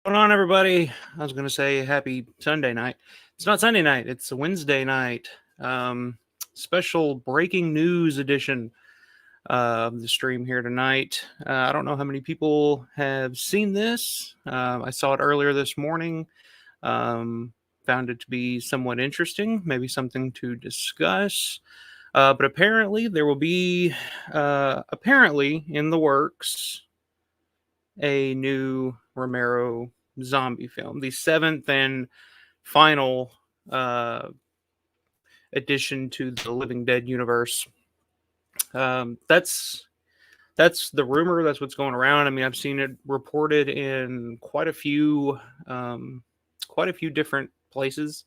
Going on, everybody? I was going to say happy Sunday night. It's not Sunday night, it's a Wednesday night. Um, Special breaking news edition of the stream here tonight. I don't know how many people have seen this. I saw it earlier this morning. Um, Found it to be somewhat interesting, maybe something to discuss. But apparently, there will be, apparently, in the works, a new Romero zombie film, the seventh and final uh, addition to the Living Dead universe. That's the rumor. That's what's going around. I mean, I've seen it reported in quite a few different places.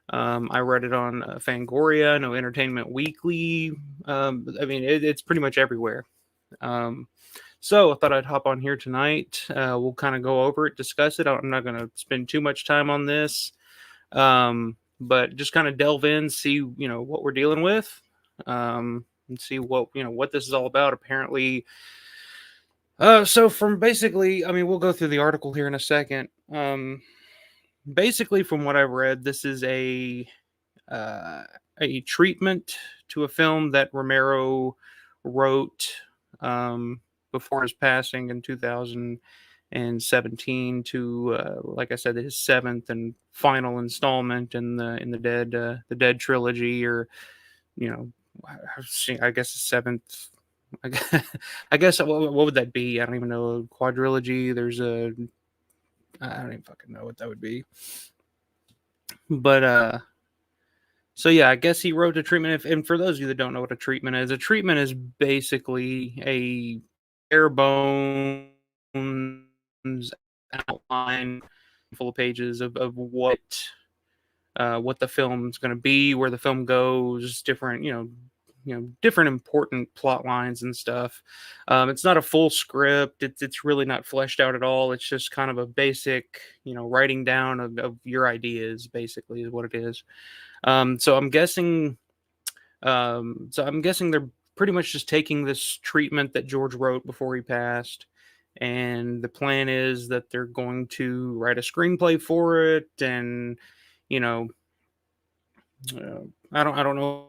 I read it on Fangoria, No Entertainment Weekly. I mean, it's pretty much everywhere. Um, so I thought I'd hop on here tonight. We'll kind of go over it, discuss it. I'm not going to spend too much time on this, but just kind of delve in, see what we're dealing with, and see what this is all about. Apparently, so from basically, I mean, we'll go through the article here in a second. Basically, from what I've read, this is uh, a treatment to a film that Romero wrote. Before his passing in 2017 to like I said, his seventh and final installment in the Dead trilogy, or you know I guess the seventh. I guess what would that be? I don't even know. Quadrilogy. I don't even fucking know what that would be. But so yeah, I guess he wrote a treatment. And for those of you that don't know what a treatment is basically a bare bones outline, full of pages of what the film's going to be, where the film goes, different different important plot lines and stuff. It's not a full script. It's really not fleshed out at all. It's just kind of a basic writing down of your ideas. Basically, is what it is. So I'm guessing. So I'm guessing they're pretty much just taking this treatment that George wrote before he passed, and the plan is that they're going to write a screenplay for it, and you know, I don't know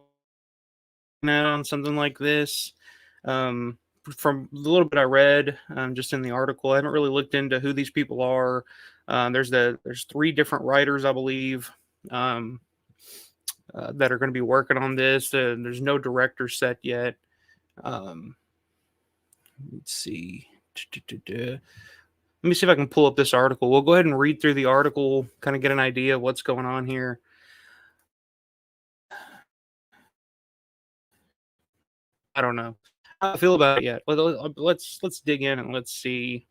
now on something like this. Um, from the little bit I read, just in the article, I haven't really looked into who these people are. There's three different writers, I believe. That are going to be working on this. There's no director set yet. Um, let's see. Let me see if I can pull up this article. We'll go ahead and read through the article, kind of get an idea of what's going on here. I don't know how I feel about it yet. Let's dig in and let's see.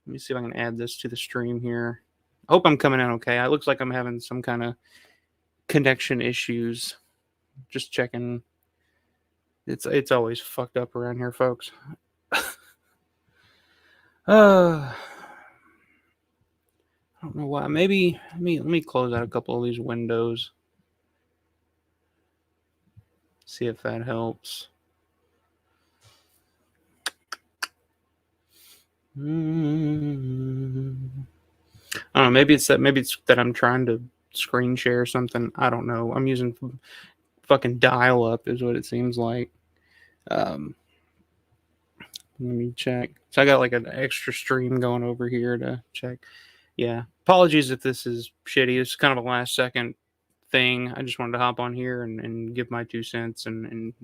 Let me see if I can add this to the stream here. I hope I'm coming in okay. It looks like I'm having some kind of connection issues. Just checking. It's always fucked up around here, folks. I don't know why. Maybe let me close out a couple of these windows. See if that helps. I don't know. Maybe it's that I'm trying to screen share something. I don't know. I'm using fucking dial up, is what it seems like. Let me check. So I got like an extra stream going over here to check. Yeah. Apologies if this is shitty. It's kind of a last second thing. I just wanted to hop on here and give my 2 cents and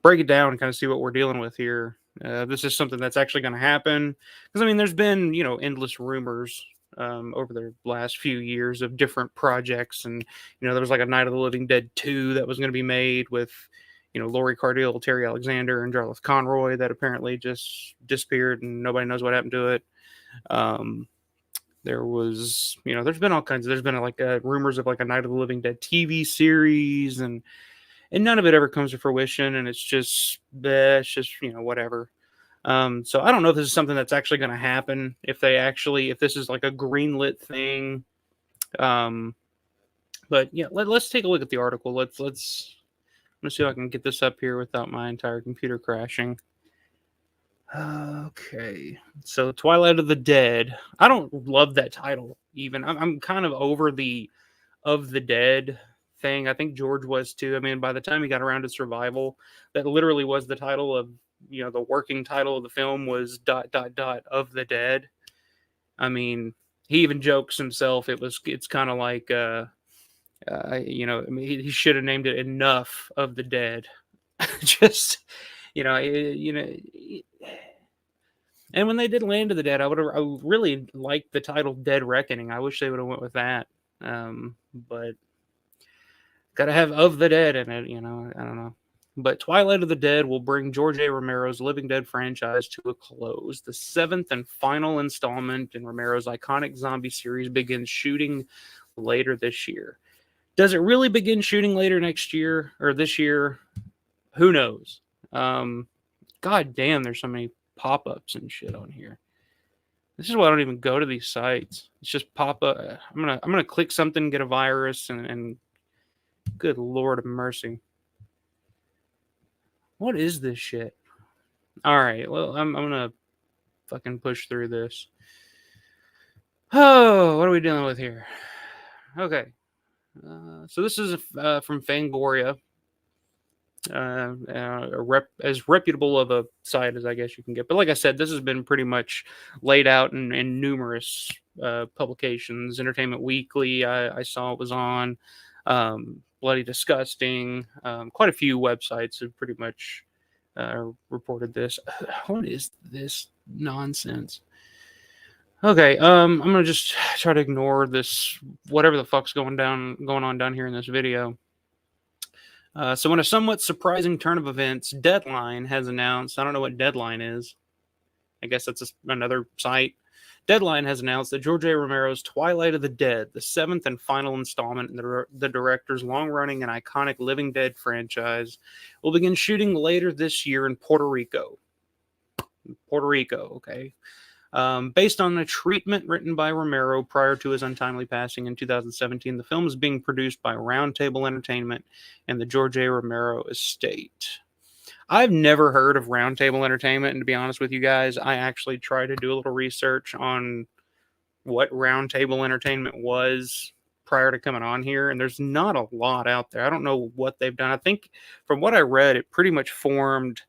break it down and kind of see what we're dealing with here. This is something that's actually going to happen. Because, I mean, there's been, endless rumors over the last few years of different projects. And, there was like a Night of the Living Dead 2 that was going to be made with, Laurie Cardille, Terry Alexander, and Jarlath Conroy that apparently just disappeared and nobody knows what happened to it. There was, there's been all kinds of, there's been like rumors of like a Night of the Living Dead TV series, and none of it ever comes to fruition, and it's just whatever. So I don't know if this is something that's actually going to happen, if this is like a greenlit thing. But yeah, let's take a look at the article. Let's see if I can get this up here without my entire computer crashing. Okay, so Twilight of the Dead. I don't love that title. Even I'm kind of over the of the Dead thing. I think George was too. I mean, by the time he got around to Survival, that literally was the title of the working title of the film was dot dot dot of the Dead. I mean, he even jokes himself. It's kind of like I mean, he should have named it Enough of the Dead. Just you know. And when they did Land of the Dead, I really liked the title Dead Reckoning. I wish they would have went with that. But gotta have of the Dead in it, I don't know. But Twilight of the Dead will bring George A. Romero's Living Dead franchise to a close. The seventh and final installment in Romero's iconic zombie series begins shooting later this year. Does it really begin shooting later next year or this year? Who knows? God damn, there's so many pop-ups and shit on here. This is why I don't even go to these sites. It's just pop up. I'm gonna click something, get a virus, and good Lord of mercy. What is this shit? All right, well I'm gonna fucking push through this. Oh, what are we dealing with here? Okay, so this is from Fangoria. As reputable of a site as I guess you can get. But like I said, this has been pretty much laid out in numerous publications. Entertainment Weekly, I saw it was on. Bloody Disgusting. Quite a few websites have pretty much reported this. What is this nonsense? Okay, I'm gonna just try to ignore this whatever the fuck's going on down here in this video. So, in a somewhat surprising turn of events, Deadline has announced. I don't know what Deadline is. I guess that's another site. Deadline has announced that George A. Romero's Twilight of the Dead, the seventh and final installment in the director's long-running and iconic Living Dead franchise, will begin shooting later this year in Puerto Rico. Puerto Rico, okay. Based on a treatment written by Romero prior to his untimely passing in 2017, the film is being produced by Roundtable Entertainment and the George A. Romero estate. I've never heard of Roundtable Entertainment, and to be honest with you guys, I actually tried to do a little research on what Roundtable Entertainment was prior to coming on here, and there's not a lot out there. I don't know what they've done. I think from what I read, it pretty much formed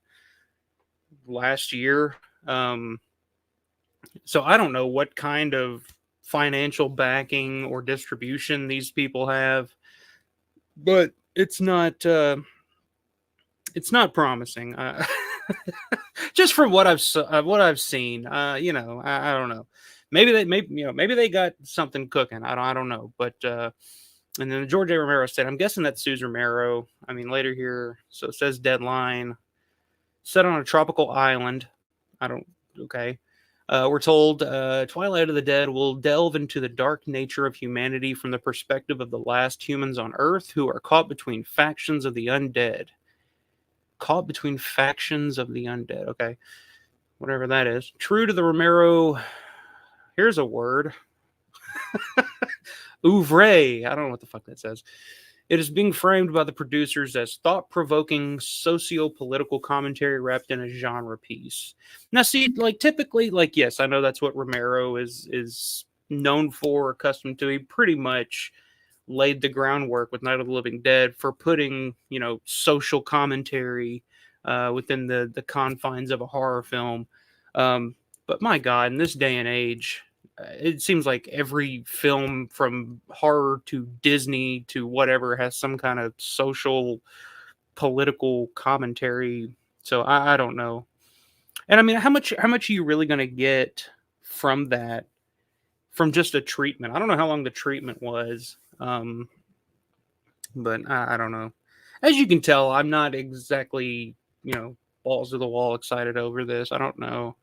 last year. So I don't know what kind of financial backing or distribution these people have, but it's not promising. Just from what I've seen, I don't know. Maybe they got something cooking. I don't know. But and then the George A. Romero said, I'm guessing that's Suze Romero. I mean, later here, so it says Deadline, set on a tropical island. Okay. We're told Twilight of the Dead will delve into the dark nature of humanity from the perspective of the last humans on Earth who are caught between factions of the undead. Caught between factions of the undead. Okay. Whatever that is. True to the Romero. Here's a word. Oeuvre. I don't know what the fuck that says. It is being framed by the producers as thought-provoking socio-political commentary wrapped in a genre piece. Now, see, like typically, like yes, I know that's what Romero is known for, accustomed to. He pretty much laid the groundwork with Night of the Living Dead for putting social commentary within the confines of a horror film. But my God, in this day and age, it seems like every film from horror to Disney to whatever has some kind of social political commentary. So I don't know. And I mean, how much are you really going to get from that, from just a treatment? I don't know how long the treatment was. But I don't know. As you can tell, I'm not exactly, balls to the wall excited over this. I don't know.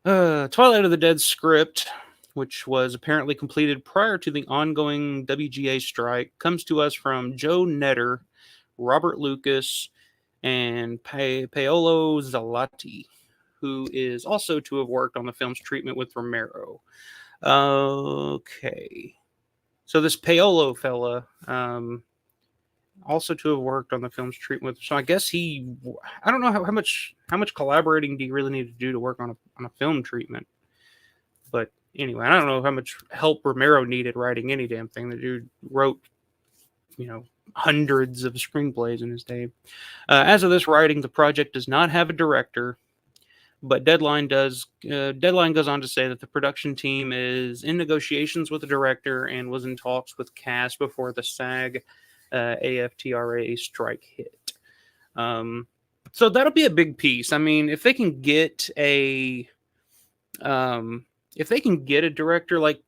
Twilight of the Dead script, which was apparently completed prior to the ongoing WGA strike, comes to us from Joe Netter, Robert Lucas, and Paolo Zalati, who is also to have worked on the film's treatment with Romero. Okay. So this Paolo fella, also to have worked on the film's treatment. So I guess I don't know how much collaborating do you really need to do to work on a film treatment. But anyway, I don't know how much help Romero needed writing any damn thing. The dude wrote, you know, hundreds of screenplays in his day. As of this writing, the project does not have a director, but Deadline does. Deadline goes on to say that the production team is in negotiations with the director and was in talks with cast before the SAG AFTRA strike hit. So that'll be a big piece. I mean, if they can get a director, like,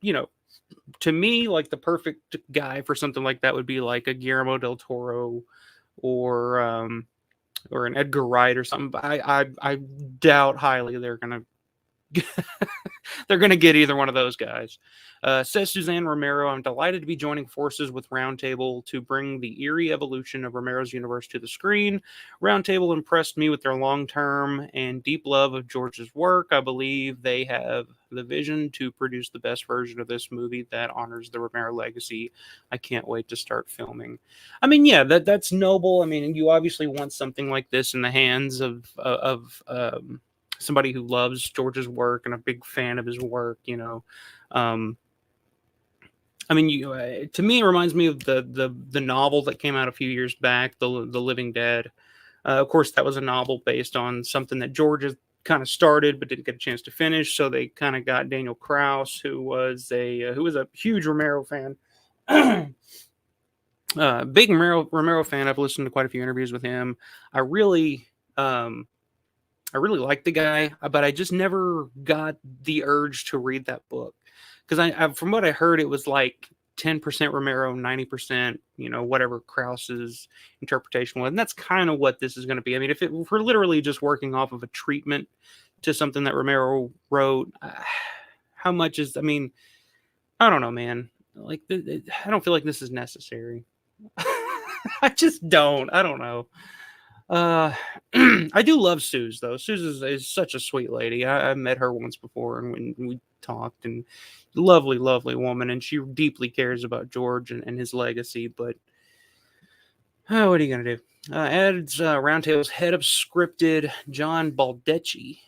to me, like, the perfect guy for something like that would be like a Guillermo del Toro, or an Edgar Wright or something. But I doubt highly they're gonna they're going to get either one of those guys. Says Suzanne Romero, I'm delighted to be joining forces with Roundtable to bring the eerie evolution of Romero's universe to the screen. Roundtable impressed me with their long-term and deep love of George's work. I believe they have the vision to produce the best version of this movie that honors the Romero legacy. I can't wait to start filming. I mean, yeah, that's noble. I mean, you obviously want something like this in the hands of somebody who loves George's work and a big fan of his work, I mean, to me, it reminds me of the novel that came out a few years back, the Living Dead. Of course, that was a novel based on something that George kind of started but didn't get a chance to finish. So they kind of got Daniel Krauss, who was a huge Romero fan. Big Romero fan. I've listened to quite a few interviews with him. I really like the guy, but I just never got the urge to read that book, because I from what I heard, it was like 10% Romero, 90%, whatever Krauss's interpretation was. And that's kind of what this is going to be. I mean, if we're literally just working off of a treatment to something that Romero wrote, how much is, I mean, I don't know, man. Like, I don't feel like this is necessary. I just don't. I don't know. I do love Suze, though. Suze is such a sweet lady. I met her once before, and when we talked, and lovely, lovely woman, and she deeply cares about George and his legacy. But what are you gonna do? Adds Roundtable's head of scripted, John Baldecchi.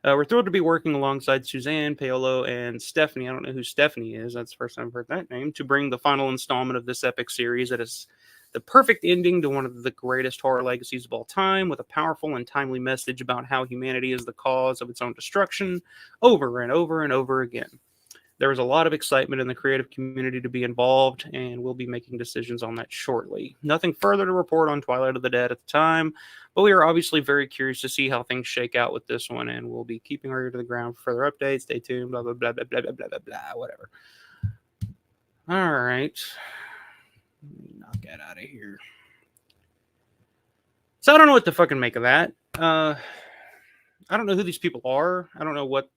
We're thrilled to be working alongside Suzanne, Paolo, and Stephanie. I don't know who Stephanie is. That's the first time I've heard that name. To bring the final installment of this epic series that is the perfect ending to one of the greatest horror legacies of all time, with a powerful and timely message about how humanity is the cause of its own destruction over and over and over again. There is a lot of excitement in the creative community to be involved, and we'll be making decisions on that shortly. Nothing further to report on Twilight of the Dead at the time, but we are obviously very curious to see how things shake out with this one, and we'll be keeping our ear to the ground for further updates. Stay tuned, blah, blah, blah, blah, blah, blah, blah, blah, blah, whatever. All right. Knock that out of here. So I don't know what to fucking make of that. I don't know who these people are. I don't know what.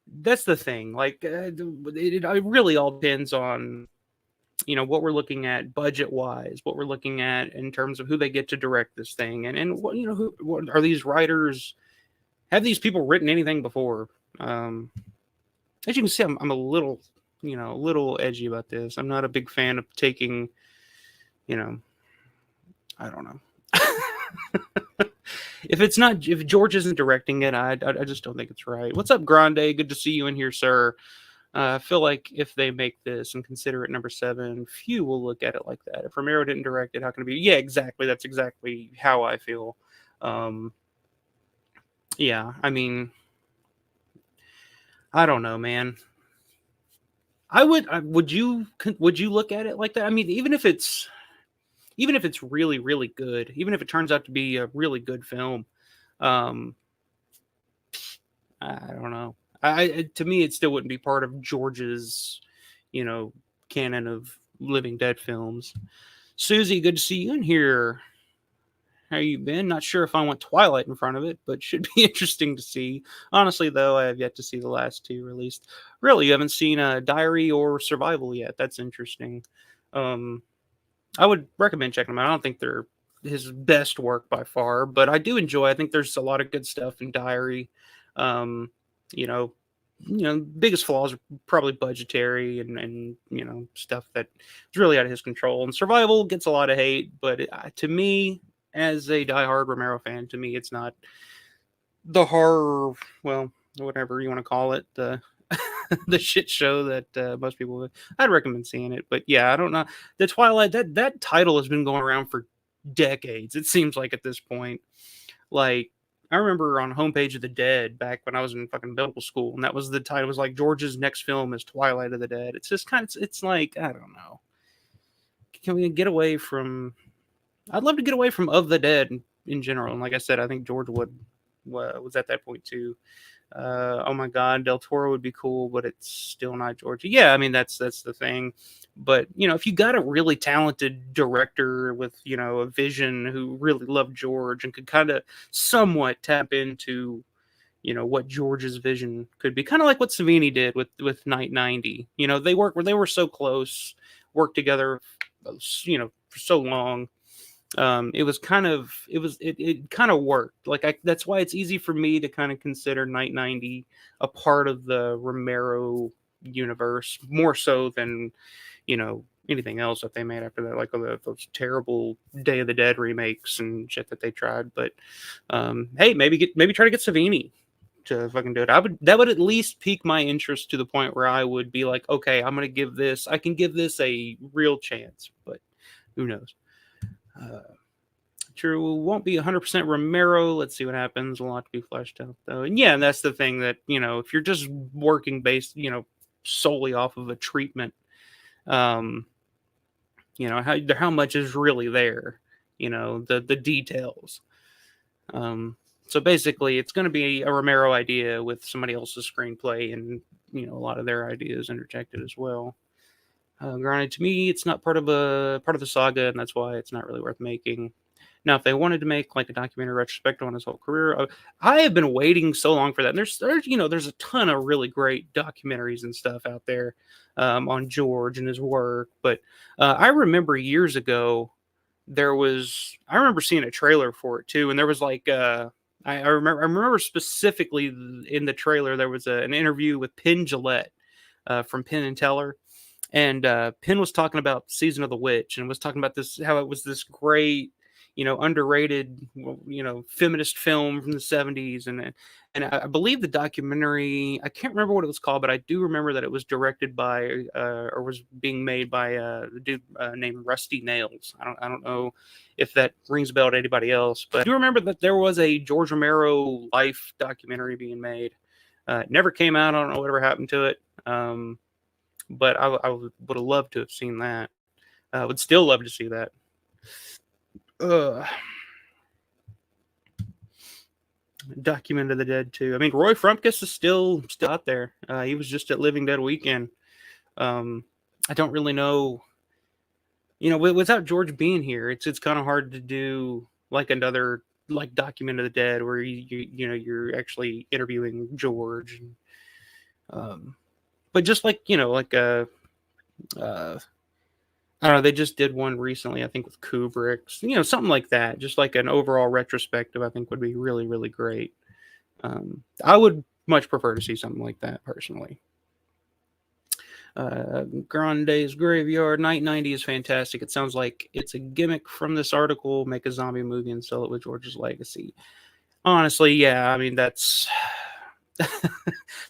That's the thing. Like, it really all depends on, what we're looking at budget wise, what we're looking at in terms of who they get to direct this thing, and what what are these writers? Have these people written anything before? As you can see, I'm a little, a little edgy about this. I'm not a big fan of taking, I don't know. If George isn't directing it, I just don't think it's right. What's up, Grande? Good to see you in here, sir. I feel like if they make this and consider it number 7, few will look at it like that. If Romero didn't direct it, how can it be? Yeah, exactly. That's exactly how I feel. Yeah, I mean, I don't know, man. Would you look at it like that? I mean, even if it's really, really good, even if it turns out to be a really good film, I don't know. To me, it still wouldn't be part of George's, canon of Living Dead films. Susie, good to see you in here. How you been? Not sure if I want Twilight in front of it, but should be interesting to see. Honestly, though, I have yet to see the last 2 released. Really, you haven't seen Diary or Survival yet. That's interesting. I would recommend checking them out. I don't think they're his best work by far, but I do enjoy. I think there's a lot of good stuff in Diary. biggest flaws are probably budgetary and stuff that is really out of his control. And Survival gets a lot of hate, but to me, as a diehard Romero fan, to me it's not the horror, well, whatever you want to call it, the the shit show that most people would. I'd recommend seeing it. But yeah, I don't know. The Twilight, that title has been going around for decades. It seems like at this point. Like, I remember on Homepage of the Dead back when I was in fucking middle school, and that was the title. It was like George's next film is Twilight of the Dead. It's just kind of, it's like, I don't know. Can we get away from? I'd love to get away from Of the Dead in general. And like I said, I think George Wood was at that point too. Oh my God, Del Toro would be cool, but it's still not George. Yeah, I mean that's the thing. But if you got a really talented director with a vision who really loved George and could kind of somewhat tap into what George's vision could be, kind of like what Savini did with Night 90. They were so close, worked together, for so long. It kind of worked. Like that's why it's easy for me to kind of consider Night 90 a part of the Romero universe more so than anything else that they made after that, like those terrible Day of the Dead remakes and shit that they tried. But hey, maybe try to get Savini to fucking do it. That would at least pique my interest to the point where I would be like, okay, I can give this a real chance. But who knows? True, won't be 100% Romero. Let's see what happens. A lot to be fleshed out, though. And yeah, that's the thing that, if you're just working based, solely off of a treatment, how much is really there, the details. So basically, it's going to be a Romero idea with somebody else's screenplay and, a lot of their ideas interjected as well. Granted, to me, it's not part of the saga, and that's why it's not really worth making. Now, if they wanted to make like a documentary retrospective on his whole career, I have been waiting so long for that. And there's a ton of really great documentaries and stuff out there on George and his work. But I remember years ago, I remember seeing a trailer for it too, and there was like I remember specifically in the trailer there was an interview with Penn Jillette from Penn and Teller. And Penn was talking about Season of the Witch and was talking about how it was this great, underrated, feminist film from the 70s. And I believe the documentary, I can't remember what it was called, but I do remember that it was directed by, or was being made by a dude named Rusty Nails. I don't know if that rings a bell to anybody else, but I do remember that there was a George Romero life documentary being made. It never came out. I don't know whatever happened to it. But I would have loved to have seen that. I would still love to see that. Document of the Dead too. I mean, Roy Frumpkus is still out there. He was just at Living Dead Weekend. I don't really know. Without George being here, it's kind of hard to do like another like Document of the Dead where you're actually interviewing George. But just like I don't know, they just did one recently, I think with Kubrick, something like that. Just like an overall retrospective, I think would be really, really great. I would much prefer to see something like that personally. Grande's Graveyard, Night 90 is fantastic. It sounds like it's a gimmick from this article, make a zombie movie and sell it with George's legacy. Honestly, yeah, I mean, that's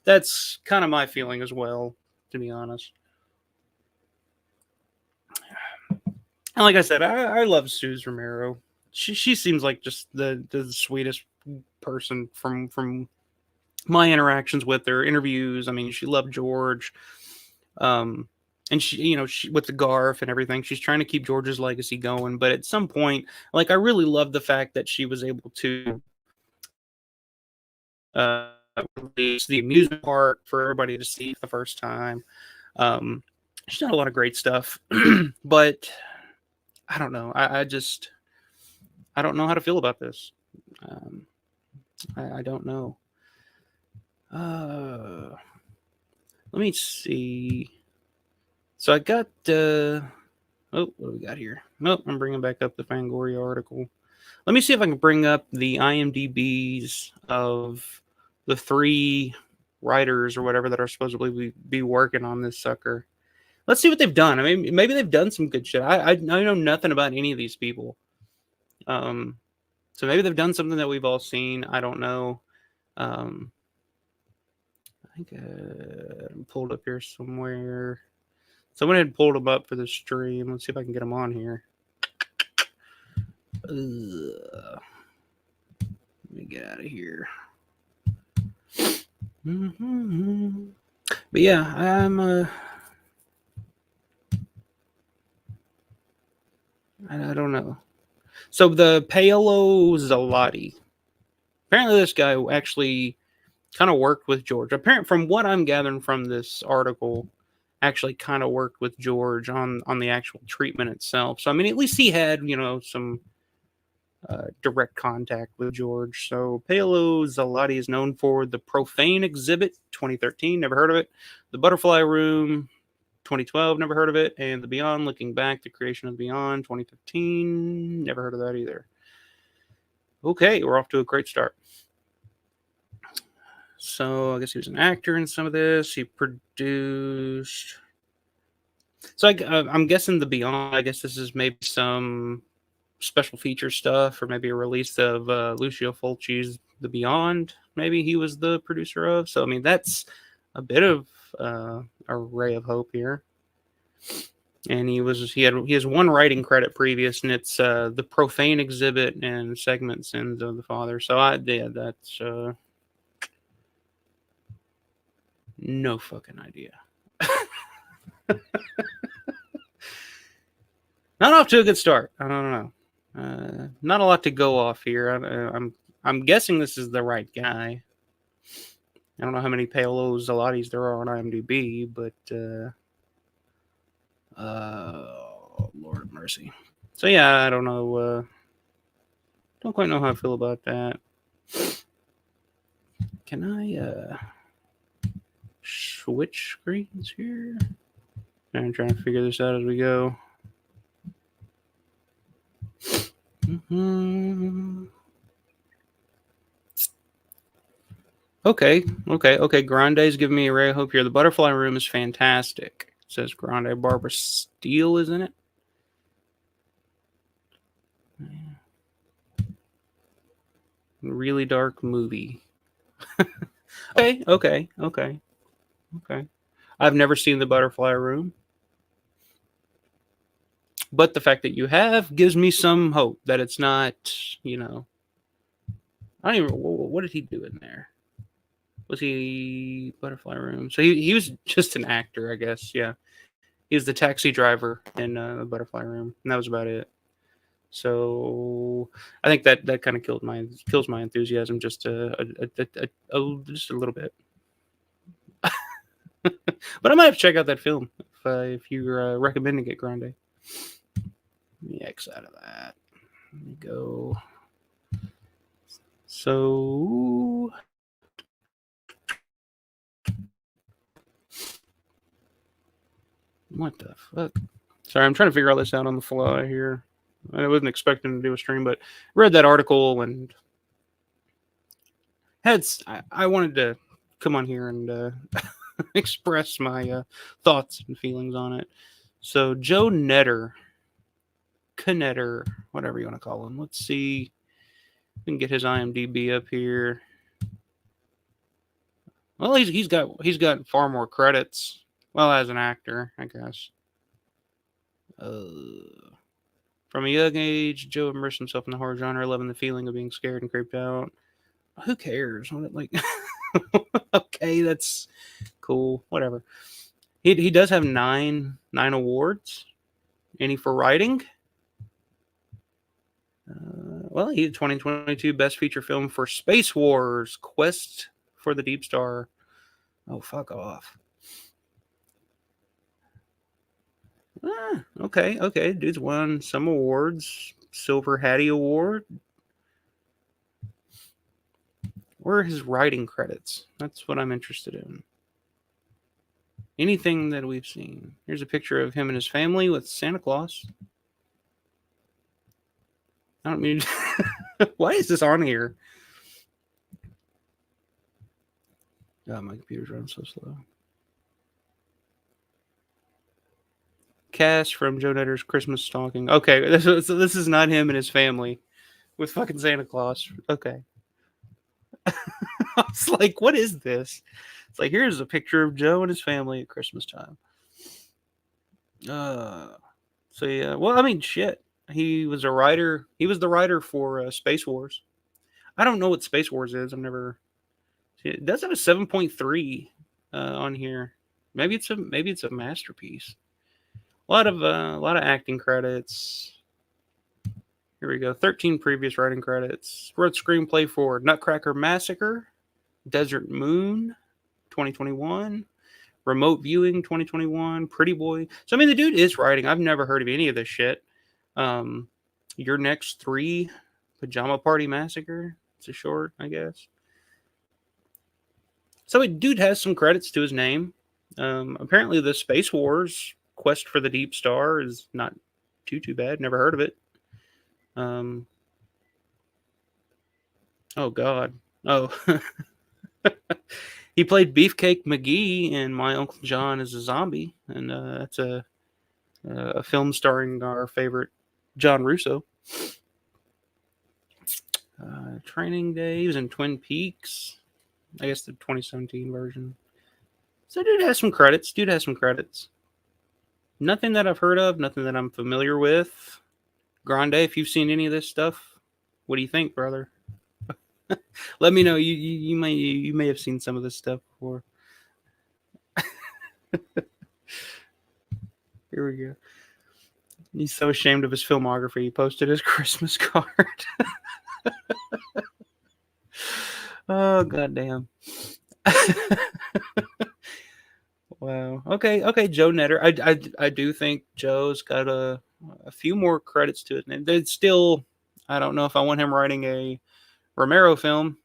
that's kind of my feeling as well, to be honest. And like I said, I love Suze Romero. She seems like just the sweetest person from my interactions with her, interviews. I mean, she loved George. And she with the Garf and everything, she's trying to keep George's legacy going. But at some point, like, I really love the fact that she was able to release the amusement park for everybody to see for the first time. She's done a lot of great stuff, but I don't know. I don't know how to feel about this. I don't know. Let me see. So I got what do we got here? Nope, I'm bringing back up the Fangoria article. Let me see if I can bring up the IMDb's of the three writers or whatever that are supposedly be working on this sucker. Let's see what they've done. I mean, maybe they've done some good shit. I know nothing about any of these people. So maybe they've done something that we've all seen. I don't know. I think I'm pulled up here somewhere. Someone had pulled them up for the stream. Let's see if I can get them on here. Let me get out of here. But yeah, I'm I don't know. So the Paolo Zalotti. Apparently this guy actually kind of worked with George. Apparently, from what I'm gathering from this article, actually kind of worked with George on the actual treatment itself. So I mean, at least he had some direct contact with George. So Paolo Zalotti is known for the Profane Exhibit 2013. Never heard of it. The Butterfly Room 2012. Never heard of it. And the Beyond Looking Back, the Creation of Beyond 2015. Never heard of that either. Okay, we're off to a great start. So I guess he was an actor in some of this. He produced. So I'm guessing the Beyond. I guess this is maybe some special feature stuff, or maybe a release of Lucio Fulci's The Beyond. Maybe he was the producer of. So I mean, that's a bit of a ray of hope here. And he has one writing credit previous, and it's The Profane Exhibit and Segment Sins of the Father. So that's no fucking idea. Not off to a good start. I don't know. Not a lot to go off here. I'm guessing this is the right guy. I don't know how many Paolo Zalottis there are on IMDb, but Lord of mercy. So yeah, I don't know. Don't quite know how I feel about that. Can I switch screens here? I'm trying to figure this out as we go. Okay. Grande's giving me a ray of hope here. The Butterfly Room is fantastic. It says Grande. Barbara Steele is in it. Really dark movie. Okay. I've never seen The Butterfly Room. But the fact that you have gives me some hope that it's not, I don't even, what did he do in there? Was he Butterfly Room? So he was just an actor, I guess. Yeah. He was the taxi driver in the Butterfly Room, and that was about it. So I think that kind of kills my enthusiasm just a little bit. But I might have to check out that film if you're recommending it, Grande. Let me X out of that. Let me go. So what the fuck? Sorry, I'm trying to figure all this out on the fly here. I wasn't expecting to do a stream, but read that article and I wanted to come on here and express my thoughts and feelings on it. So Joe Knetter, whatever you want to call him. Let's see. We can get his IMDb up here. Well, he's got far more credits. Well, as an actor, I guess. From a young age, Joe immersed himself in the horror genre, loving the feeling of being scared and creeped out. Who cares? Okay, that's cool. Whatever. He does have nine awards. Any for writing? Well, he had 2022 Best Feature Film for Space Wars: Quest for the Deep Star. Oh, fuck off. Okay. Dude's won some awards. Silver Hattie Award. Where are his writing credits? That's what I'm interested in. Anything that we've seen. Here's a picture of him and his family with Santa Claus. I don't mean... Why is this on here? God, my computer's running so slow. Cass from Joe Netter's Christmas Stalking. Okay, this is not him and his family with fucking Santa Claus. Okay. I was like, what is this? It's like, here's a picture of Joe and his family at Christmas time. So yeah, well, I mean, shit. He was a writer. He was the writer for Space Wars. I don't know what Space Wars is. I've never. It does have a 7.3 on here. Maybe it's a masterpiece. A lot of acting credits. Here we go. 13 previous writing credits. Wrote screenplay for Nutcracker Massacre, Desert Moon, 2021, Remote Viewing, 2021, Pretty Boy. So I mean, the dude is writing. I've never heard of any of this shit. Your Next 3, Pajama Party Massacre. It's a short, I guess. So the dude has some credits to his name. Apparently, the Space Wars Quest for the Deep Star is not too bad. Never heard of it. Oh God. Oh. He played Beefcake McGee in My Uncle John is a Zombie, and that's a film starring our favorite John Russo. Training Day. He was in Twin Peaks. I guess the 2017 version. So dude has some credits. Nothing that I've heard of. Nothing that I'm familiar with. Grande, if you've seen any of this stuff, what do you think, brother? Let me know. You may have seen some of this stuff before. Here we go. He's so ashamed of his filmography. He posted his Christmas card. Oh goddamn. Wow. Okay. Joe Netter. I do think Joe's got a few more credits to it. And it's still, I don't know if I want him writing a Romero film,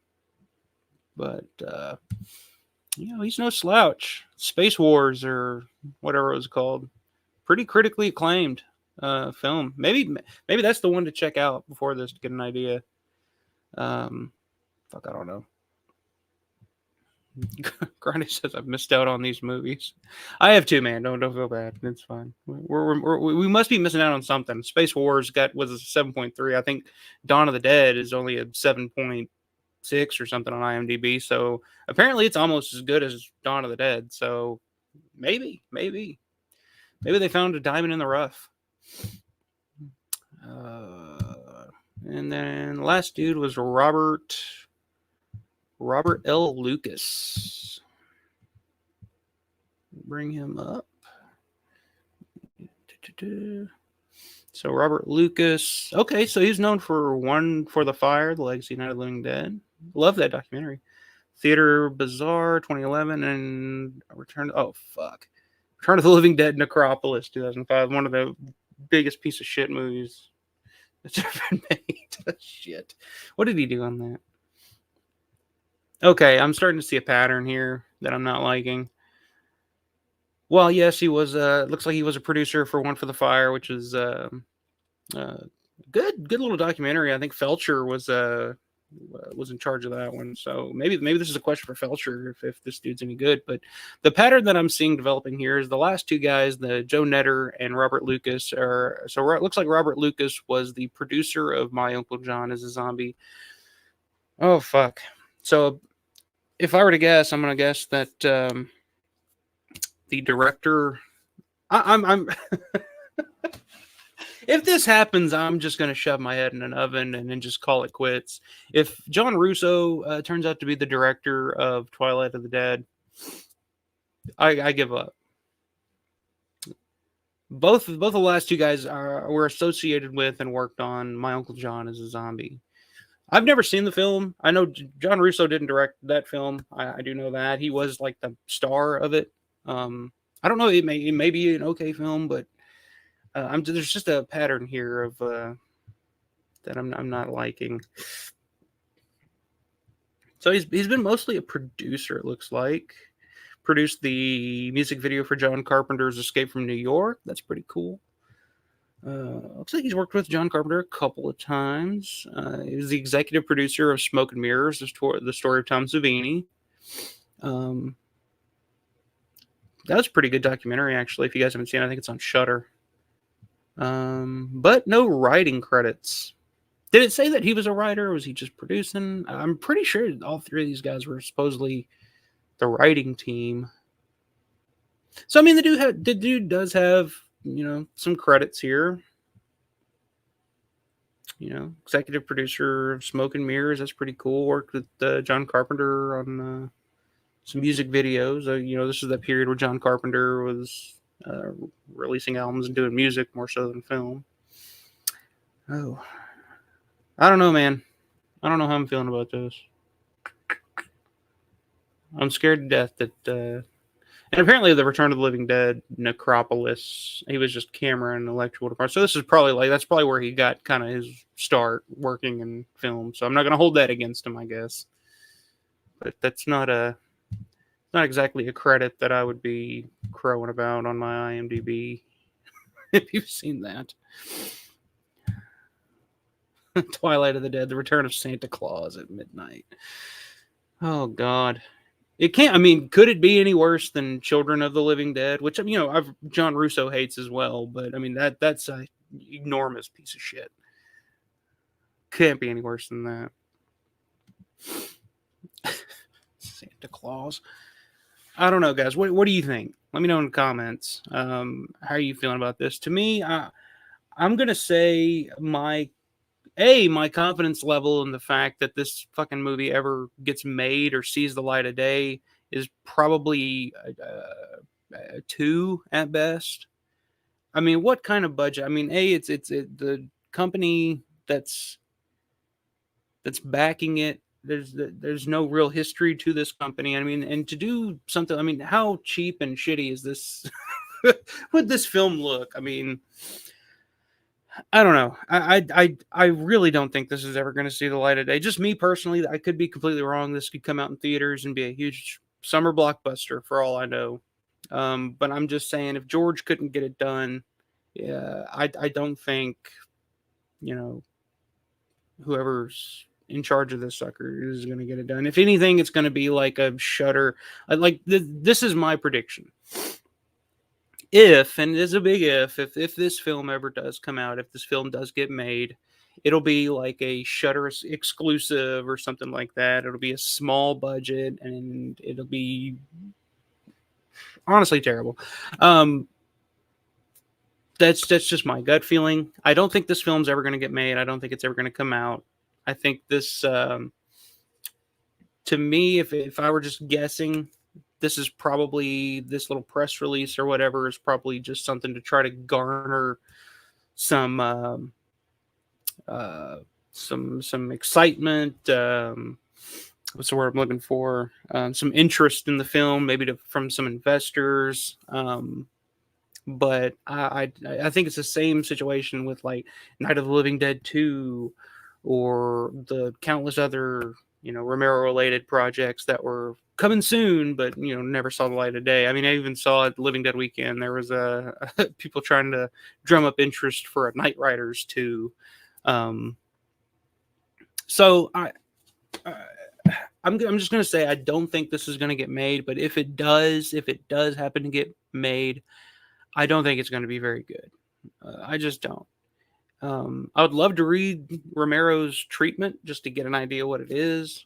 but he's no slouch. Space Wars or whatever it was called, pretty critically acclaimed film. Maybe that's the one to check out before this to get an idea. I don't know. Grande says I've missed out on these movies. I have too, man. Don't feel bad. It's fine. We must be missing out on something. Space Wars was a 7.3. I think Dawn of the Dead is only a 7.6 or something on IMDb. So apparently it's almost as good as Dawn of the Dead. So maybe they found a diamond in the rough. And then the last dude was Robert L. Lucas. Bring him up. So Robert Lucas. Okay, so he's known for One for the Fire, The Legacy of Night of the Living Dead. Love that documentary. Theater Bazaar, 2011, and Return of the Living Dead, Necropolis, 2005. One of the biggest piece of shit movies that's ever been made. Shit. What did he do on that? Okay, I'm starting to see a pattern here that I'm not liking. Well, yes, he was. Looks like he was a producer for One for the Fire, which is good little documentary. I think Felcher was in charge of that one. So maybe this is a question for Felcher if this dude's any good. But the pattern that I'm seeing developing here is the last two guys, the Joe Netter and Robert Lucas, are. So it looks like Robert Lucas was the producer of My Uncle John is a Zombie. Oh fuck. So if I were to guess, I'm going to guess that the director. I'm. If this happens, I'm just going to shove my head in an oven and then just call it quits. If John Russo turns out to be the director of Twilight of the Dead, I give up. Both the last two guys were associated with and worked on My Uncle John is a Zombie. I've never seen the film. I know John Russo didn't direct that film. I do know that. He was like the star of it. I don't know. It may be an okay film, but there's just a pattern here of that I'm not liking. So he's been mostly a producer, it looks like. Produced the music video for John Carpenter's Escape from New York. That's pretty cool. Looks like he's worked with John Carpenter a couple of times. He was the executive producer of Smoke and Mirrors, the story of Tom Savini. Um, that was a pretty good documentary, actually. If you guys haven't seen it, I think it's on Shudder. But no writing credits. Did it say that he was a writer, or was he just producing? I'm pretty sure all three of these guys were supposedly the writing team. So I mean, the dude does have, you know, some credits here. You know, executive producer of Smoke and Mirrors. That's pretty cool. Worked with John Carpenter on some music videos. You know, this is that period where John Carpenter was releasing albums and doing music more so than film. Oh, I don't know, man. I don't know how I'm feeling about this. I'm scared to death that. And apparently, the Return of the Living Dead Necropolis, he was just camera and electrical department. So this is probably that's probably where he got kind of his start working in film. So I'm not going to hold that against him, I guess. But that's not exactly a credit that I would be crowing about on my IMDb. If you've seen that. Twilight of the Dead, The Return of Santa Claus at Midnight. Oh, God. It can't, I mean, could it be any worse than Children of the Living Dead? Which, you know, John Russo hates as well, but I mean, that's a enormous piece of shit. Can't be any worse than that. Santa Claus. I don't know, guys. What do you think? Let me know in the comments. How are you feeling about this? To me, I'm going to say my confidence level in the fact that this fucking movie ever gets made or sees the light of day is probably a 2 at best. I mean, what kind of budget? I mean, it's the company that's backing it. There's no real history to this company. I mean, and to do something, I mean, how cheap and shitty is this? Would this film look? I mean, I don't know. I really don't think this is ever going to see the light of day. Just me personally, I could be completely wrong. This could come out in theaters and be a huge summer blockbuster for all I know. But I'm just saying, if George couldn't get it done, yeah, I don't think, you know, whoever's in charge of this sucker is going to get it done. If anything, it's going to be like a Shudder. Like this is my prediction. If, and it is a big if this film ever does come out, if this film does get made, it'll be like a Shudder exclusive or something like that. It'll be a small budget and it'll be honestly terrible. That's just my gut feeling. I don't think this film's ever going to get made. I don't think it's ever going to come out. I think this, to me, if I were just guessing, this is probably this little press release or whatever is probably just something to try to garner some excitement. What's the word I'm looking for? Some interest in the film, maybe from some investors. But I think it's the same situation with like Night of the Living Dead 2 or the countless other, you know, Romero related projects that were coming soon, but, you know, never saw the light of day. I mean, I even saw at Living Dead Weekend, there was people trying to drum up interest for a Night Riders 2. So I'm just going to say, I don't think this is going to get made, but if it does happen to get made, I don't think it's going to be very good. I just don't. I would love to read Romero's treatment just to get an idea what it is,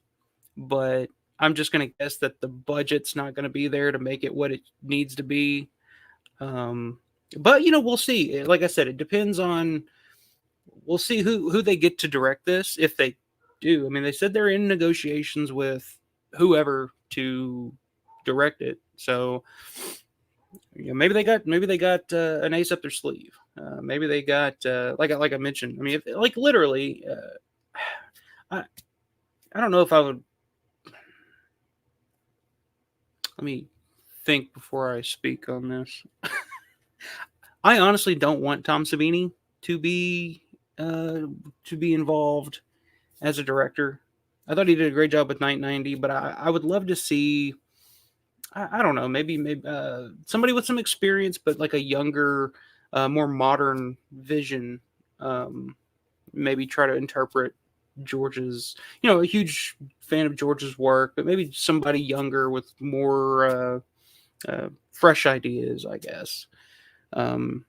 but I'm just going to guess that the budget's not going to be there to make it what it needs to be. But, you know, we'll see. Like I said, it depends on, we'll see who they get to direct this, if they do. I mean, they said they're in negotiations with whoever to direct it. So, you know, maybe they got an ace up their sleeve. Maybe they got like I mentioned. I mean, like literally, I don't know if I would. Let me think before I speak on this. I honestly don't want Tom Savini to be involved as a director. I thought he did a great job with 990, but I would love to see. I don't know, maybe somebody with some experience, but like a younger, more modern vision. Maybe try to interpret George's, a huge fan of George's work, but maybe somebody younger with more fresh ideas, I guess. Um,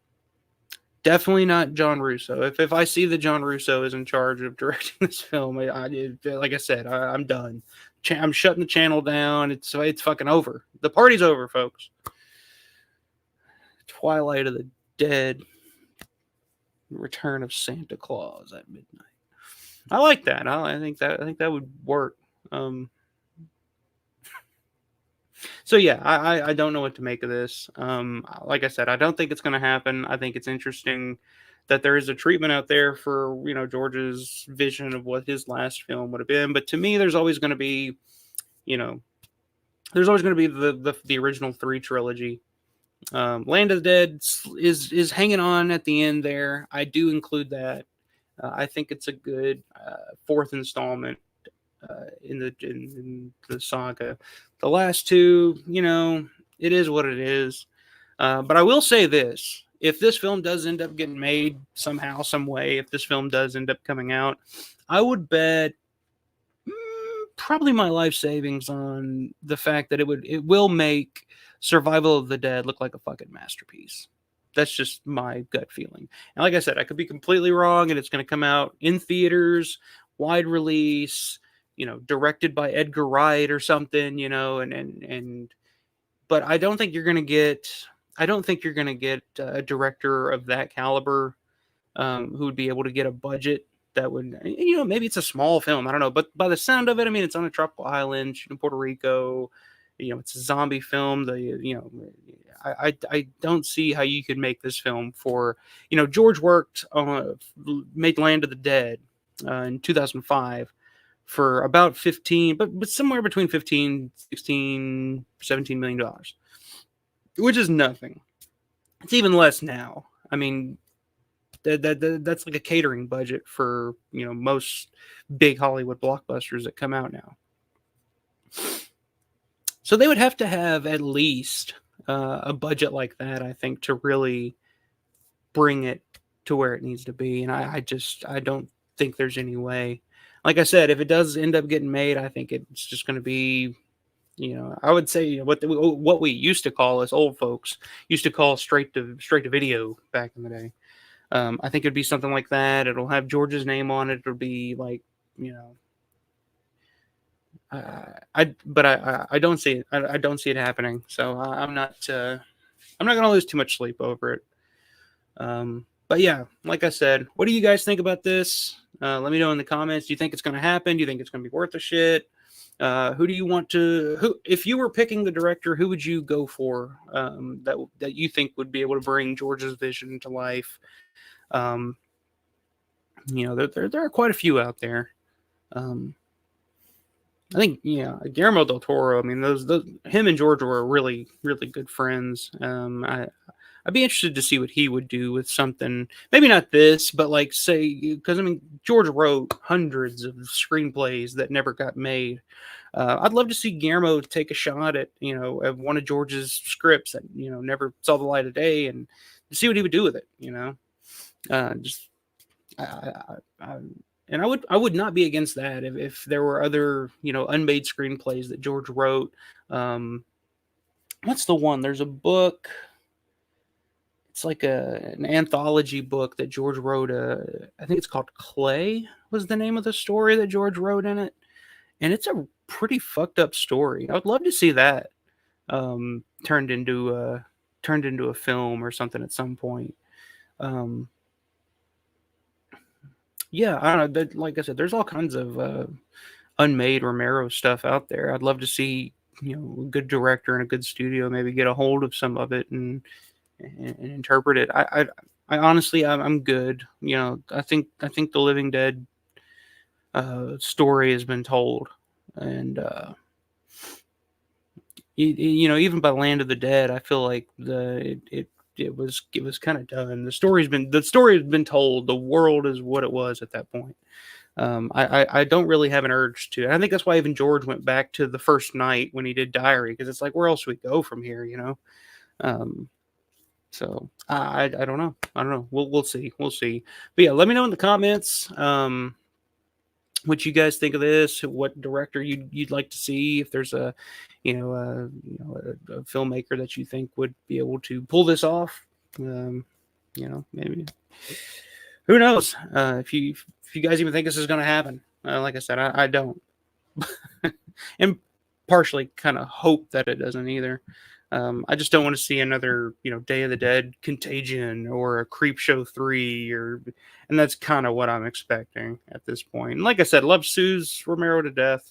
Definitely not John Russo. If I see that John Russo is in charge of directing this film, like I said, I'm done. I'm shutting the channel down. It's fucking over. The party's over, folks. Twilight of the Dead, Return of Santa Claus at midnight. I like that. I think that would work. So yeah, I don't know what to make of this. Like I said, I don't think it's going to happen. I think it's interesting that there is a treatment out there for George's vision of what his last film would have been. But to me, there's always going to be, you know, there's always going to be the original three trilogy. Land of the Dead is hanging on at the end there. I do include that. I think it's a good fourth installment in the saga. The last two, it is what it is. But I will say this: if this film does end up getting made somehow, some way, if this film does end up coming out, I would bet probably my life savings on the fact that it will make Survival of the Dead look like a fucking masterpiece. That's just my gut feeling. And like I said, I could be completely wrong, and it's going to come out in theaters, wide release, directed by Edgar Wright or something, but I don't think you're going to get a director of that caliber who would be able to get a budget that would, maybe it's a small film, I don't know, but by the sound of it, I mean, it's on a tropical island, in Puerto Rico, it's a zombie film. I don't see how you could make this film for, George made Land of the Dead in 2005 for about 15, but somewhere between 15, 16, 17 million dollars, which is nothing. It's even less now. I mean, that's like a catering budget for, most big Hollywood blockbusters that come out now. So they would have to have at least a budget like that, I think, to really bring it to where it needs to be. And I don't think there's any way. Like I said, if it does end up getting made, I think it's just going to be, I would say what we used to call, as old folks used to call straight to video back in the day. I think it'd be something like that. It'll have George's name on it. It'll be like, I don't see it. I don't see it happening. So I'm not going to lose too much sleep over it. But yeah, like I said, what do you guys think about this? Let me know in the comments. Do you think it's going to happen? Do you think it's going to be worth a shit? Who do you want to? If you were picking the director, who would you go for? That you think would be able to bring George's vision to life? There are quite a few out there. I think Guillermo del Toro. I mean, those him and George were really, really good friends. I'd be interested to see what he would do with something. Maybe not this, but like say, because I mean, George wrote hundreds of screenplays that never got made. I'd love to see Guillermo take a shot at at one of George's scripts that never saw the light of day, and to see what he would do with it. And I would not be against that if there were other unmade screenplays that George wrote. What's the one? There's a book. It's like an anthology book that George wrote. I think it's called Clay was the name of the story that George wrote in it, and it's a pretty fucked up story. I would love to see that turned into a film or something at some point. Yeah, I don't know. Like I said, there's all kinds of unmade Romero stuff out there. I'd love to see a good director and a good studio maybe get a hold of some of it and interpret it. I honestly, I'm good. I think the Living Dead story has been told, and even by Land of the Dead, I feel like it was kind of done. The story has been told. The world is what it was at that point. I don't really have an urge to. I think that's why even George went back to the first night when he did Diary, because it's like, where else do we go from here? So I don't know. We'll see. But yeah, let me know in the comments. what you guys think of this, what director you'd like to see, if there's a a filmmaker that you think would be able to pull this off. Maybe, who knows, if you guys even think this is going to happen. Like I said, I don't. And partially kind of hope that it doesn't either. I just don't want to see another, Day of the Dead Contagion or a Creep Show 3, and that's kind of what I'm expecting at this point. And like I said, love Sue's Romero to death.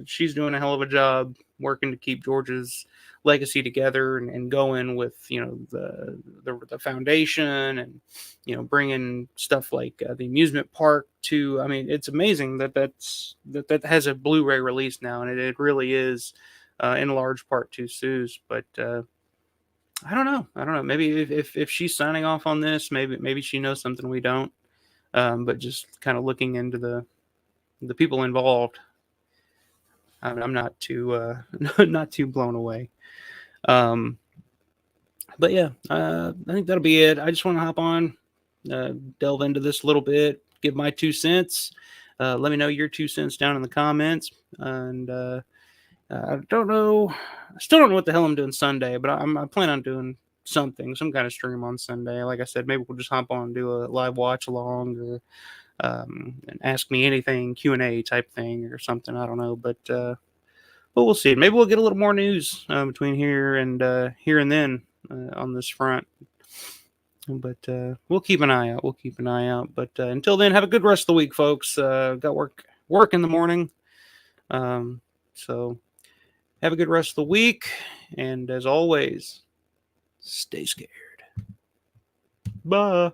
She's doing a hell of a job working to keep George's legacy together and going with the foundation, and bringing stuff like the amusement park to. I mean, it's amazing that has a Blu-ray release now, and it really is in large part to Sue's. But I don't know. Maybe if she's signing off on this, maybe she knows something we don't. But just kind of looking into the people involved, I'm not too not too blown away. But yeah, I think that'll be it. I just want to hop on, delve into this a little bit, give my 2 cents. Let me know your 2 cents down in the comments. And I don't know, I still don't know what the hell I'm doing Sunday, but I plan on doing some kind of stream on Sunday. Like I said, maybe we'll just hop on and do a live watch along, or and ask me anything Q&A type thing or something. I don't know, but we'll see. Maybe we'll get a little more news between here and then on this front. But we'll keep an eye out. But until then, have a good rest of the week, folks. Got work in the morning. So have a good rest of the week. And as always, stay scared. Bye.